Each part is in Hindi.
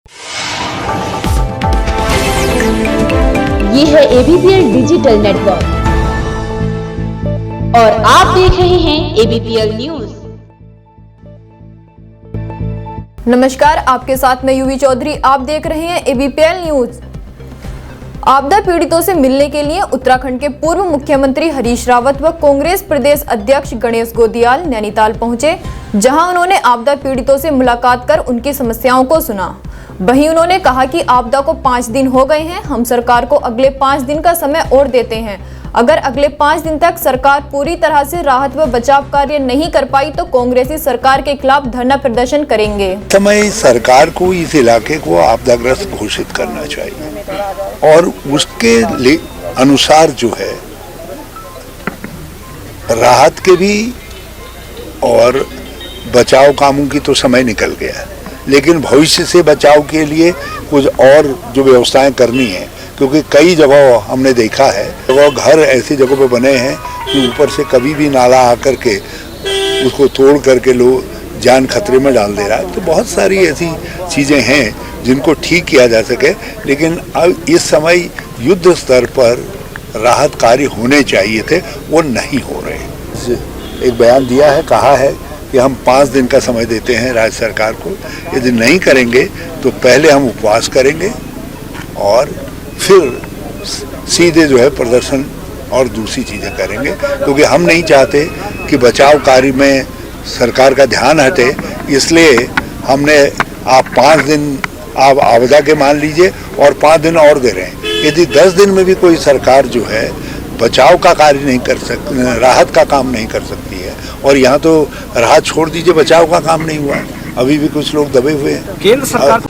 ये है ABPL डिजिटल नेटवर्क और आप देख रहे हैं ABPL न्यूज। नमस्कार, आपके साथ मैं युवी चौधरी। आप देख रहे हैं ABPL न्यूज। आपदा पीड़ितों से मिलने के लिए उत्तराखंड के पूर्व मुख्यमंत्री हरीश रावत व कांग्रेस प्रदेश अध्यक्ष गणेश गोदियाल नैनीताल पहुंचे, जहां उन्होंने आपदा पीड़ितों से मुलाकात कर उनकी समस्याओं को सुना। वहीं उन्होंने कहा कि आपदा को 5 दिन हो गए हैं, हम सरकार को अगले 5 दिन का समय और देते हैं। अगर अगले 5 दिन तक सरकार पूरी तरह से राहत व बचाव कार्य नहीं कर पाई तो कांग्रेसी सरकार के खिलाफ धरना प्रदर्शन करेंगे। समय सरकार को इस इलाके को आपदाग्रस्त घोषित करना चाहिए और उसके अनुसार जो है राहत के भी और बचाव कामों की तो समय निकल गया, लेकिन भविष्य से बचाव के लिए कुछ और जो व्यवस्थाएं करनी है, क्योंकि कई जगह हमने देखा है वो घर ऐसी जगहों पे बने हैं कि ऊपर से कभी भी नाला आकर के उसको तोड़ करके लोग जान खतरे में डाल दे रहा है। तो बहुत सारी ऐसी चीज़ें हैं जिनको ठीक किया जा सके, लेकिन अब इस समय युद्ध स्तर पर राहत कार्य होने चाहिए थे, वो नहीं हो रहे। एक बयान दिया है, कहा है कि हम 5 दिन का समय देते हैं राज्य सरकार को, यदि नहीं करेंगे तो पहले हम उपवास करेंगे और फिर सीधे जो है प्रदर्शन और दूसरी चीज़ें करेंगे, क्योंकि हम नहीं चाहते कि बचाव कार्य में सरकार का ध्यान हटे। इसलिए हमने आप 5 दिन आप आपदा के मान लीजिए और 5 दिन और दे रहे हैं। यदि 10 दिन में भी कोई सरकार जो है बचाव का कार्य नहीं कर सकती, राहत का काम नहीं कर सकती है, और यहाँ तो राहत छोड़ दीजिए, बचाव का काम नहीं हुआ, अभी भी कुछ लोग दबे हुए हैं। केंद्र सरकार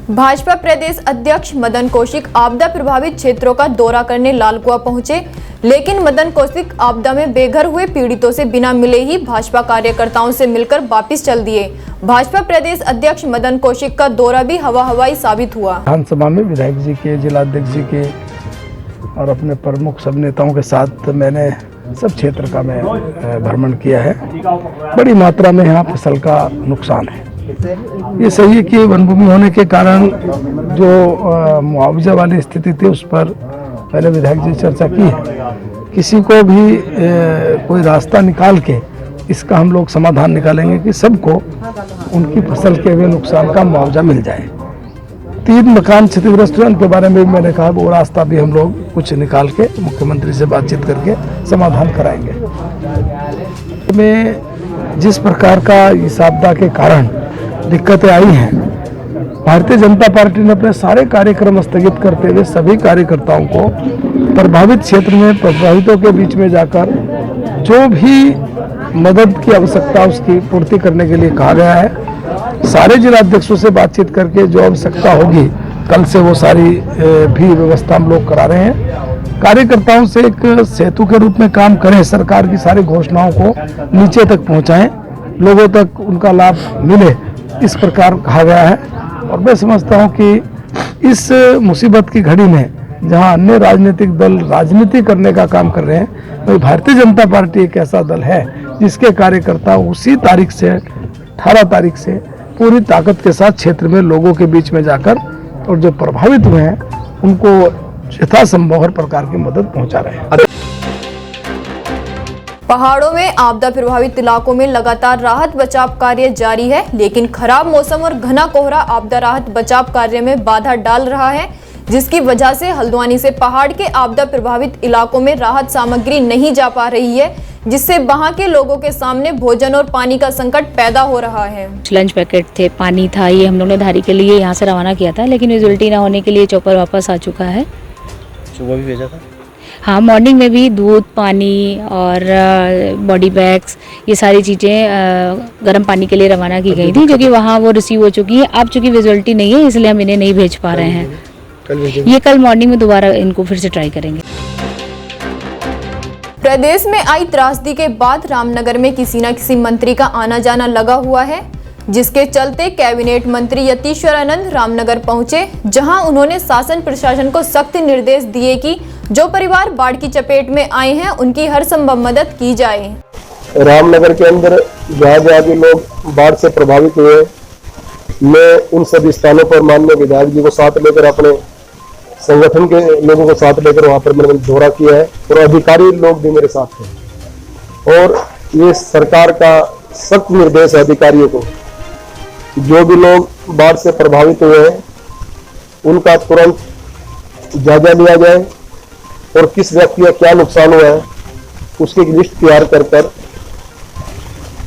भाजपा प्रदेश अध्यक्ष मदन कौशिक आपदा प्रभावित क्षेत्रों का दौरा करने लालकुआं पहुंचे, लेकिन मदन कौशिक आपदा में बेघर हुए पीड़ितों से बिना मिले ही भाजपा कार्यकर्ताओं से मिलकर वापस चल दिए। भाजपा प्रदेश अध्यक्ष मदन कौशिक का दौरा भी हवाई साबित हुआ। विधानसभा में विधायक जी के, जिलाध्यक्ष जी के और अपने प्रमुख सब नेताओं के साथ मैंने सब क्षेत्र का मैं भ्रमण किया है। बड़ी मात्रा में यहाँ फसल का नुकसान है। ये सही है कि वनभूमि होने के कारण जो मुआवजा वाली स्थिति थी उस पर पहले विधायक जी चर्चा की है। किसी को भी कोई रास्ता निकाल के इसका हम लोग समाधान निकालेंगे कि सबको उनकी फसल के हुए नुकसान का मुआवजा मिल जाए। 3 मकान क्षतिग्रस्त हुए, उनके बारे में भी मैंने कहा वो रास्ता भी हम लोग कुछ निकाल के मुख्यमंत्री से बातचीत करके समाधान कराएंगे। में जिस प्रकार का इस आपदा के कारण दिक्कतें आई हैं, भारतीय जनता पार्टी ने अपने सारे कार्यक्रम स्थगित करते हुए सभी कार्यकर्ताओं को प्रभावित क्षेत्र में प्रभावितों के बीच में जाकर जो भी मदद की आवश्यकता उसकी पूर्ति करने के लिए कहा गया है। सारे जिलाध्यक्षों से बातचीत करके जो आवश्यकता होगी कल से वो सारी भी व्यवस्था हम लोग करा रहे हैं। कार्यकर्ताओं से एक सेतु के रूप में काम करें, सरकार की सारी घोषणाओं को नीचे तक पहुंचाएं, लोगों तक उनका लाभ मिले, इस प्रकार कहा गया है। और मैं समझता हूं कि इस मुसीबत की घड़ी में जहां अन्य राजनीतिक दल राजनीति करने का काम कर रहे हैं, वही भारतीय जनता पार्टी एक ऐसा दल है जिसके कार्यकर्ता उसी तारीख से 18 तारीख से पूरी ताकत के साथ क्षेत्र में लोगों के बीच में जाकर और जो प्रभावित हुए हैं उनको यथासंभव हर प्रकार की मदद पहुंचा रहे हैं। पहाड़ों में आपदा प्रभावित इलाकों में लगातार राहत बचाव कार्य जारी है, लेकिन खराब मौसम और घना कोहरा आपदा राहत बचाव कार्य में बाधा डाल रहा है, जिसकी वजह से हल्द्वानी से पहाड़ के आपदा प्रभावित इलाकों में राहत सामग्री नहीं जा पा रही है, जिससे वहां के लोगों के सामने भोजन और पानी का संकट पैदा हो रहा है। लंच पैकेट थे, पानी था, ये हम लोग ने धारी के लिए यहाँ से रवाना किया था, लेकिन विजिबिलिटी ना होने के लिए चॉपर वापस आ चुका है। सुबह भी भेजा था? हाँ, मॉर्निंग में भी दूध, पानी और बॉडी बैग्स, ये सारी चीज़ें गर्म पानी के लिए रवाना की गई थी, जो कि वहाँ वो रिसीव हो चुकी है। अब चूँकि विजिबिलिटी नहीं है इसलिए हम इन्हें नहीं भेज पा रहे हैं। ये कल मॉर्निंग में दोबारा इनको फिर से ट्राई करेंगे। प्रदेश में आई त्रासदी के बाद रामनगर में किसी न किसी मंत्री का आना जाना लगा हुआ है, जिसके चलते कैबिनेट मंत्री यतीश्वरानंद रामनगर पहुंचे, जहां उन्होंने शासन प्रशासन को सख्त निर्देश दिए कि जो परिवार बाढ़ की चपेट में आए हैं उनकी हर संभव मदद की जाए। रामनगर के अंदर जहाँ जहाँ भी लोग बाढ़ से प्रभावित हुए मैं उन सभी स्थानों पर माननीय विधायक जी को साथ लेकर, अपने संगठन के लोगों को साथ लेकर वहां पर मैंने दौरा किया है और अधिकारी लोग भी मेरे साथ हैं। और ये सरकार का सख्त निर्देश है अधिकारियों को, जो भी लोग बाढ़ से प्रभावित हुए हैं उनका तुरंत जायजा लिया जाए और किस व्यक्ति का क्या नुकसान हुआ है उसकी एक लिस्ट तैयार कर कर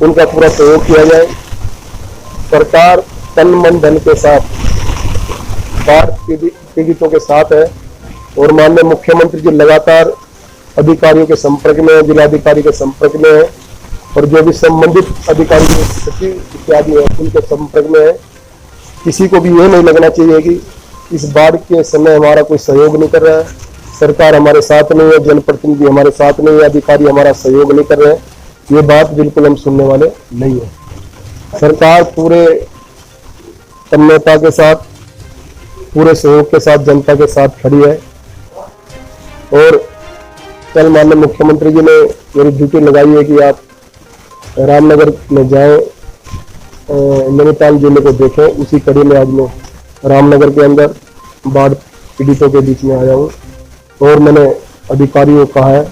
उनका पूरा सहयोग किया जाए। सरकार तन मन धन के साथ बाढ़ पीड़ितों के साथ है और माननीय मुख्यमंत्री जी लगातार अधिकारियों के संपर्क में है, जिलाधिकारी के संपर्क में है और जो भी संबंधित अधिकारी सचिव इत्यादि है उनके संपर्क में है। किसी को भी ये नहीं लगना चाहिए कि इस बाढ़ के समय हमारा कोई सहयोग नहीं कर रहा है, सरकार हमारे साथ नहीं है, जनप्रतिनिधि हमारे साथ नहीं है, अधिकारी हमारा सहयोग नहीं कर रहे हैं, ये बात बिल्कुल हम सुनने वाले नहीं है। सरकार पूरे तन्मयता के साथ, पूरे सहयोग के साथ जनता के साथ खड़ी है। और कल माननीय मुख्यमंत्री जी ने मेरी ड्यूटी लगाई है कि आप रामनगर में जाएं, नैनीताल जिले को देखें। उसी कड़ी में आज मैं रामनगर के अंदर बाढ़ पीड़ितों के बीच में आया हूँ और मैंने अधिकारियों को कहा है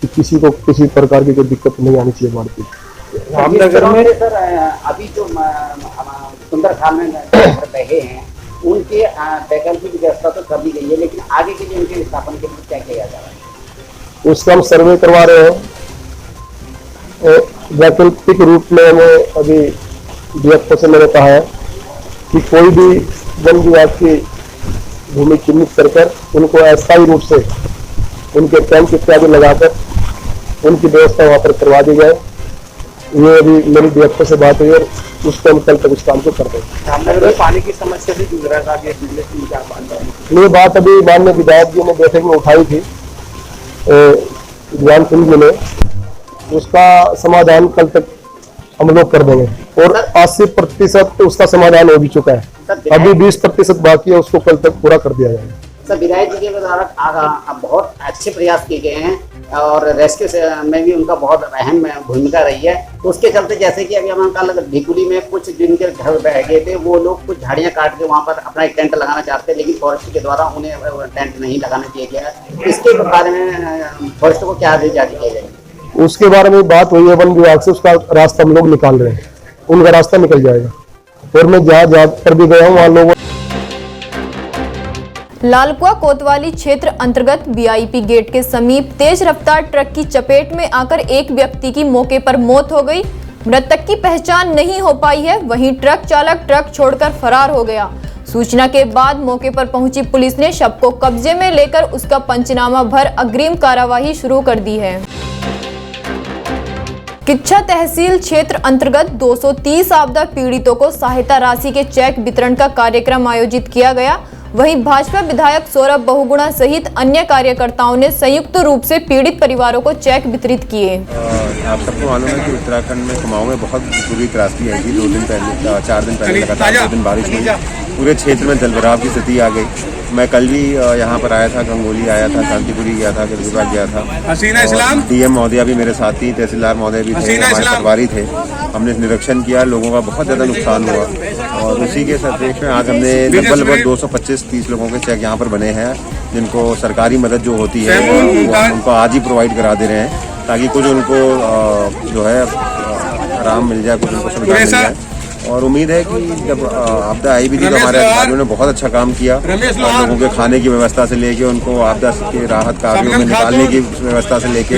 कि किसी को किसी प्रकार की कोई दिक्कत नहीं आनी चाहिए बाढ़ पीड़ित। रामनगर में सर अभी जो सुंदर खाल में बहे हैं उनके वैकल्पिक व्यवस्था तो कर दी गई है, लेकिन आगे के लिए उनके स्थापन के लिए क्या किया जा रहा है? उसका हम सर्वे करवा रहे हैं। वैकल्पिक रूप में मैं अभी डीएफओ से मैंने कहा है कि कोई भी वन विभाग की भूमि चिन्हित कर उनको अस्थायी रूप से उनके कैंप इत्यादि लगाकर उनकी व्यवस्था वहां पर करवा दी जाए। ये अभी मेरी डीएफओ से बात हुई और उसको हम कल तक उस काम को कर देंगे। रामनगर में पानी की समस्या भी जूझ रहा था, ये बात अभी माननीय विधायक जी ने बैठक में उठाई थी ज्ञान सिंह जी ने, उसका समाधान कल तक हम लोग कर देंगे और 80% उसका समाधान हो भी चुका है, अभी 20% बाकी है, उसको कल तक पूरा कर दिया जाएगा। सर विधायक जी के द्वारा बहुत अच्छे प्रयास किए गए हैं और रेस्क्यू में भी उनका बहुत अहम भूमिका रही है। तो उसके चलते जैसे कि अभी हम कल ढिकुली में कुछ जिनके घर बह गए थे वो लोग कुछ झाड़ियां काट के वहां पर अपना एक टेंट लगाना चाहते हैं, लेकिन फॉरेस्ट के द्वारा उन्हें टेंट नहीं लगाने दिया गया। इसके बारे में फॉरेस्ट को क्या आदेश जारी किए जाएंगे? उसके बारे में बात हुई है वन विभाग से, उसका रास्ता हम लोग निकाल रहे हैं, उनका रास्ता निकल जाएगा। और मैं जहाँ पर भी गया हूँ वहाँ लोगों लालकुआ कोतवाली क्षेत्र अंतर्गत वीआईपी गेट के समीप तेज रफ्तार ट्रक की चपेट में आकर एक व्यक्ति की मौके पर मौत हो गई। मृतक की पहचान नहीं हो पाई है, वहीं ट्रक चालक ट्रक छोड़कर फरार हो गया। सूचना के बाद मौके पर पहुंची पुलिस ने शव को कब्जे में लेकर उसका पंचनामा भर अग्रिम कार्यवाही शुरू कर दी है। किच्छा तहसील क्षेत्र अंतर्गत 230 आपदा पीड़ितों को सहायता राशि के चेक वितरण का कार्यक्रम आयोजित किया गया। वहीं भाजपा विधायक सौरभ बहुगुणा सहित अन्य कार्यकर्ताओं ने संयुक्त रूप से पीड़ित परिवारों को चेक वितरित किए। आप सबको मालूम है कि उत्तराखंड में कुमाऊं में बहुत बुरी त्रासदी आई थी। 4 दिन पहले लगातार 2 दिन बारिश हुई, पूरे क्षेत्र में जलभराव की स्थिति आ गई। मैं कल भी यहाँ पर आया था, गंगोली आया था, शांतिपुरी गया था, गिरगिबाग गया था। डीएम महोदया भी मेरे साथ थी, तहसीलदार महोदय भी थे, हमारे पटवारी थे। हमने निरीक्षण किया, लोगों का बहुत ज़्यादा नुकसान हुआ और उसी के सापेक्ष में आज हमने लगभग 225-30 लोगों के चेक यहाँ पर बने हैं, जिनको सरकारी मदद जो होती है उनको आज ही प्रोवाइड करा दे रहे हैं, ताकि कुछ उनको जो है आराम मिल जाए, कुछ उनको सुविधा मिल जाए। और उम्मीद है कि जब आपदा आई भी थी तो हमारे अधिकारियों ने बहुत अच्छा काम किया। लोगों के खाने की व्यवस्था से लेके उनको आपदा के राहत कार्यों में निकालने की व्यवस्था से लेके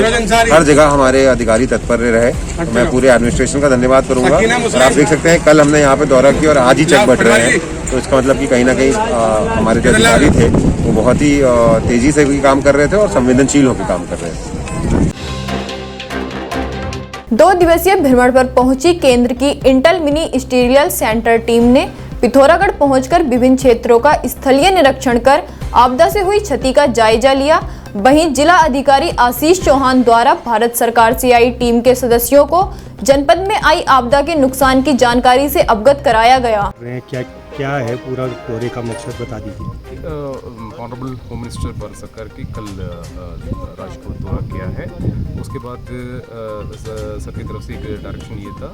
हर जगह हमारे अधिकारी तत्पर रहे। मैं पूरे एडमिनिस्ट्रेशन का धन्यवाद करूंगा। और आप देख सकते हैं कल हमने यहाँ पे दौरा किया और आज ही चेक बट रहे हैं, तो इसका मतलब कि कहीं ना कहीं हमारे जो अधिकारी थे वो बहुत ही तेजी से भी काम कर रहे थे और संवेदनशील होकर काम कर रहे थे। 2 दिवसीय भ्रमण पर पहुंची केंद्र की इंटेल मिनिस्टीरियल सेंटर टीम ने पिथौरागढ़ पहुंचकर विभिन्न क्षेत्रों का स्थलीय निरीक्षण कर आपदा से हुई क्षति का जायजा लिया। वहीं जिला अधिकारी आशीष चौहान द्वारा भारत सरकार से आई टीम के सदस्यों को जनपद में आई आपदा के नुकसान की जानकारी से अवगत कराया गया। क्या क्या है पूरा दौरे का मकसद बता दीजिए। ऑनरेबल होम मिनिस्टर भारत सरकार की कल राजकोट दौरा किया है। उसके बाद सर की तरफ से एक डायरेक्शन ये था,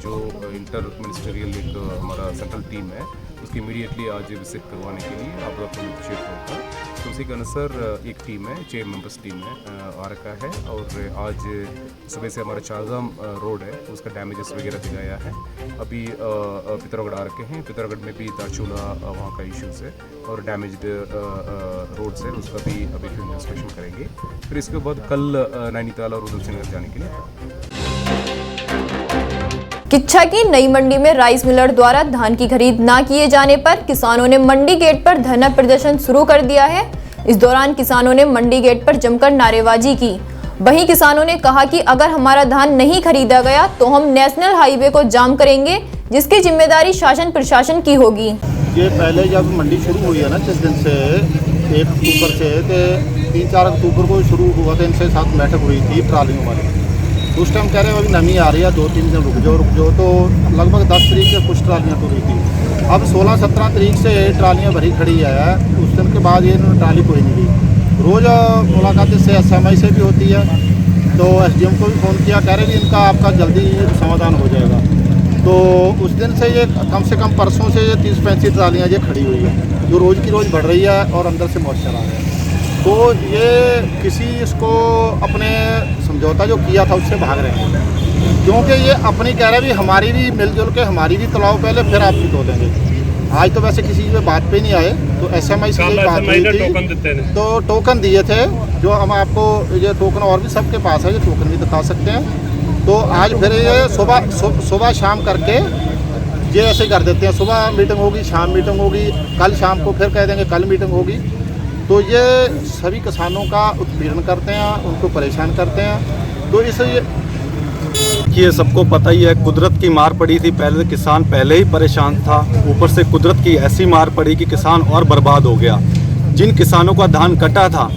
जो इंटर मिनिस्टरियल एक हमारा सेंट्रल टीम है उसकी इमीडिएटली आज विजिट करवाने के लिए आपदा प्रभावित क्षेत्रों का, तो उसी के अनुसार एक टीम है, 6 मेंबर्स टीम है आ रखा है। और आज सुबह से हमारा चारधाम रोड है उसका डैमेजेस वगैरह दिखाया है। अभी पिथौरागढ़ आ रखे हैं, पिथौरागढ़ में भी दारचूला वहाँ का इश्यूज है और डैमेज्ड रोड्स है, उसका भी अभी फिर इंस्पेक्शन करेंगे। फिर इसके बाद कल नैनीताल और उधमसिंह जाने के लिए। किच्छा की नई मंडी में राइस मिलर द्वारा धान की खरीद न किए जाने पर किसानों ने मंडी गेट पर धरना प्रदर्शन शुरू कर दिया है। इस दौरान किसानों ने मंडी गेट पर जमकर नारेबाजी की। वहीं किसानों ने कहा कि अगर हमारा धान नहीं खरीदा गया तो हम नेशनल हाईवे को जाम करेंगे, जिसकी जिम्मेदारी शासन प्रशासन की होगी। ये पहले जब मंडी शुरू हुई है ना, जिस दिन से 1 अक्टूबर से 3-4 अक्टूबर को शुरू हुआ था, इनसे साथ बैठक हुई थी ट्रालियों वाली। उस टाइम कह रहे हैं अभी नमी आ रही है, 2-3 दिन रुक जाओ, तो लगभग 10 तरीक से कुछ ट्रालियाँ तो हुई थी। अब 16-17 तरीक से ट्रालियाँ भरी खड़ी है। उस दिन के बाद ये ट्राली कोई नहीं गई। रोज़ मुलाकात से SMI से भी होती है, तो SDM को भी फ़ोन किया, कह रहे कि इनका आपका जल्दी समाधान हो जाएगा। तो उस दिन से ये कम से कम परसों से ये 30-35 ट्रालियाँ ये खड़ी हुई है, जो रोज़ की रोज़ बढ़ रही है और अंदर से मॉइस्चर आ रहा है। तो ये किसी इसको अपने समझौता जो किया था उससे भाग रहे हैं, क्योंकि ये अपनी कह रहे भी हमारी भी मिलजुल के हमारी भी तोलाओ पहले, फिर आपकी तो देंगे। आज तो वैसे किसी पे बात पे नहीं आए, तो SMI से यही बात हुई थी, तो टोकन दिए थे, जो हम आपको ये टोकन और भी सबके पास है, ये टोकन भी दिखा सकते हैं। तो आज फिर ये सुबह शाम करके ये ऐसे कर देते हैं, सुबह मीटिंग होगी, शाम मीटिंग होगी, कल शाम को फिर कह देंगे कल मीटिंग होगी। तो ये सभी किसानों का उत्पीड़न करते हैं, उनको परेशान करते हैं। तो इसलिए ये सबको पता ही है, कुदरत की मार पड़ी थी। पहले किसान पहले ही परेशान था, ऊपर से कुदरत की ऐसी मार पड़ी कि किसान और बर्बाद हो गया। जिन किसानों का धान कटा था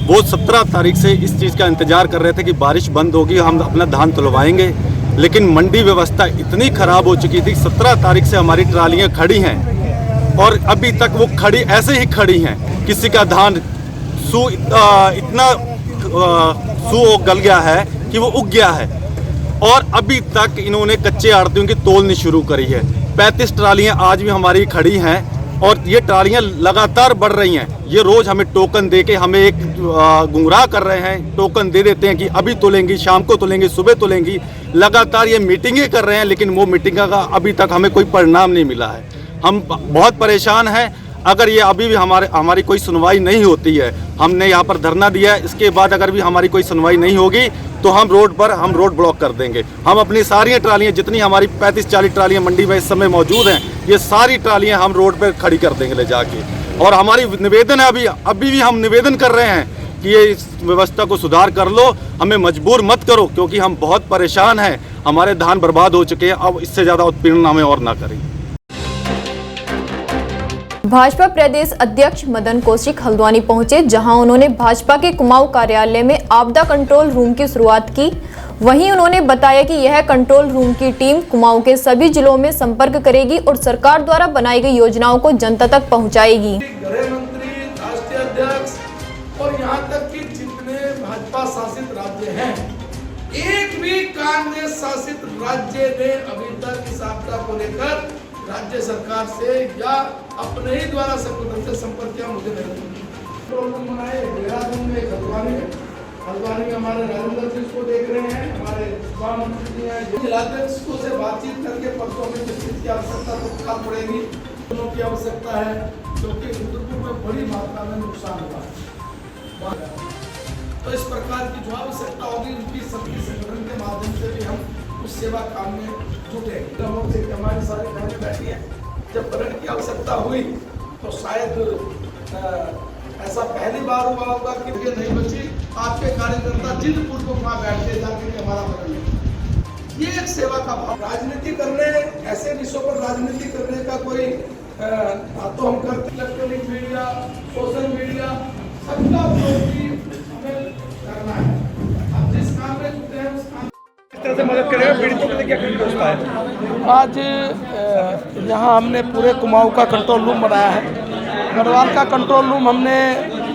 वो 17 तारीख से इस चीज़ का इंतजार कर रहे थे कि बारिश बंद होगी, हम अपना धान तुलवाएंगे। लेकिन मंडी व्यवस्था इतनी ख़राब हो चुकी थी, 17 तारीख से हमारी ट्रालियाँ खड़ी हैं और अभी तक वो खड़ी ऐसे ही खड़ी हैं। किसी का धान इतना गल गया है कि वो उग गया है, और अभी तक इन्होंने कच्चे आड़तियों की तोलनी शुरू करी है। 35 ट्रालियाँ आज भी हमारी खड़ी हैं और ये ट्रालियाँ लगातार बढ़ रही हैं। ये रोज़ हमें टोकन दे के हमें एक गुमराह कर रहे हैं। टोकन दे देते हैं कि अभी तोलेंगी, शाम को तोलेंगी, सुबह तोलेंगी। लगातार ये मीटिंगें कर रहे हैं, लेकिन वो मीटिंग का अभी तक हमें कोई परिणाम नहीं मिला है। हम बहुत परेशान हैं। अगर ये अभी भी हमारी कोई सुनवाई नहीं होती है, हमने यहाँ पर धरना दिया है, इसके बाद अगर भी हमारी कोई सुनवाई नहीं होगी तो हम रोड ब्लॉक कर देंगे। हम अपनी सारी ट्रालियाँ, जितनी हमारी 35-40 ट्रालियाँ मंडी में इस समय मौजूद हैं, ये सारी ट्रालियाँ हम रोड पर खड़ी कर देंगे ले जाके। और हमारी निवेदन है, अभी भी हम निवेदन कर रहे हैं कि ये इस व्यवस्था को सुधार कर लो, हमें मजबूर मत करो, क्योंकि हम बहुत परेशान हैं। हमारे धान बर्बाद हो चुके हैं, अब इससे ज़्यादा उत्पीड़न हमें और ना करें। भाजपा प्रदेश अध्यक्ष मदन कौशिक हल्द्वानी पहुंचे, जहां उन्होंने भाजपा के कुमाऊं कार्यालय में आपदा कंट्रोल रूम की शुरुआत की। वहीं उन्होंने बताया कि यह कंट्रोल रूम की टीम कुमाऊं के सभी जिलों में संपर्क करेगी और सरकार द्वारा बनाई गई योजनाओं को जनता तक पहुंचाएगी। गृह मंत्री, राष्ट्रीय अध्यक्ष और यहाँ तक कि जितने भाजपा शासित राज्य हैं, एक भी कांग्रेस शासित राज्य ने अभी तक इस आपदा को लेकर राज्य सरकार से या अपने ही द्वारा संगठन से संपर्क किया मुझे नहीं मनाए। देहरादून में, हल्द्वानी में हमारे राजेंद्र जी को देख रहे हैं, हमारे मंत्री जी हैं, जिलाध्यक्षों से बातचीत करके परसों में जिस चीज की आवश्यकता तो कल पड़ेगी, दोनों की आवश्यकता है, क्योंकि रुद्रपुर में बड़ी मात्रा में नुकसान हुआ। तो इस प्रकार की जो आवश्यकता होगी उनकी शक्ति संगठन के माध्यम से भी हम उस सेवा काम में जुटे। हमारी सारी बहनें बैठी हैं, जब ब्लड की आवश्यकता हुई तो शायद ऐसा पहली बार हुआ होगा कि नहीं बची, आपके कार्यकर्ता जिदपूर्वक वहाँ बैठते जाके हमारा बदल। ये एक सेवा का भाव। राजनीति करने, ऐसे विषयों पर राजनीति करने का कोई तो हम करते, इलेक्ट्रॉनिक मीडिया, सोशल मीडिया, सबका उपयोग भी हमें करना है। अब जिस काम में जुटे हैं उस काम से मदद करेगा, पीड़ितों के लिए क्या व्यवस्था है? आज यहाँ हमने पूरे कुमाऊं का कंट्रोल रूम बनाया है। गढ़वाल का कंट्रोल रूम हमने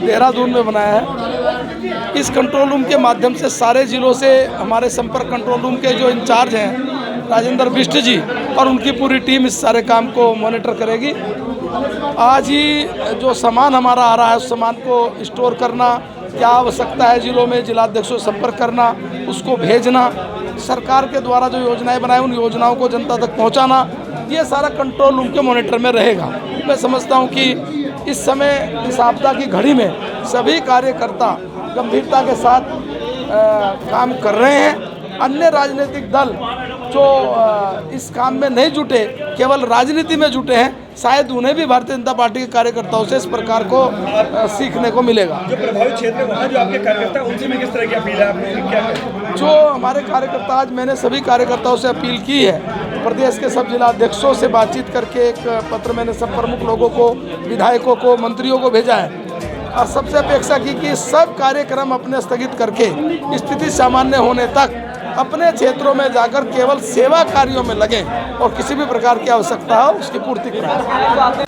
देहरादून में बनाया है। इस कंट्रोल रूम के माध्यम से सारे जिलों से हमारे संपर्क कंट्रोल रूम के जो इंचार्ज हैं राजेंद्र बिष्ट जी और उनकी पूरी टीम इस सारे काम को मॉनिटर करेगी। आज ही जो सामान हमारा आ रहा है उस सामान को स्टोर करना, क्या आवश्यकता है जिलों में जिलाध्यक्षों से संपर्क करना, उसको भेजना, सरकार के द्वारा जो योजनाएं बनाए उन योजनाओं को जनता तक पहुंचाना, ये सारा कंट्रोल रूम के मॉनिटर में रहेगा। मैं समझता हूं कि इस समय इस आपदा की घड़ी में सभी कार्यकर्ता गंभीरता के साथ काम कर रहे हैं। अन्य राजनीतिक दल जो इस काम में नहीं जुटे, केवल राजनीति में जुटे हैं, शायद उन्हें भी भारतीय जनता पार्टी के कार्यकर्ताओं से इस प्रकार को सीखने को मिलेगा। जो प्रभावित क्षेत्र है वहाँ जो आपके कार्यकर्ता हैं उनसे भी किस तरह की अपील है आपने, क्या है? जो हमारे कार्यकर्ता, आज मैंने सभी कार्यकर्ताओं से अपील की है, प्रदेश के सब जिलाध्यक्षों से बातचीत करके एक पत्र मैंने सब प्रमुख लोगों को, विधायकों को, मंत्रियों को भेजा है और सबसे अपेक्षा की कि सब कार्यक्रम अपने स्थगित करके स्थिति सामान्य होने तक अपने क्षेत्रों में जाकर केवल सेवा कार्यों में लगें और किसी भी प्रकार की आवश्यकता हो उसकी पूर्ति करें।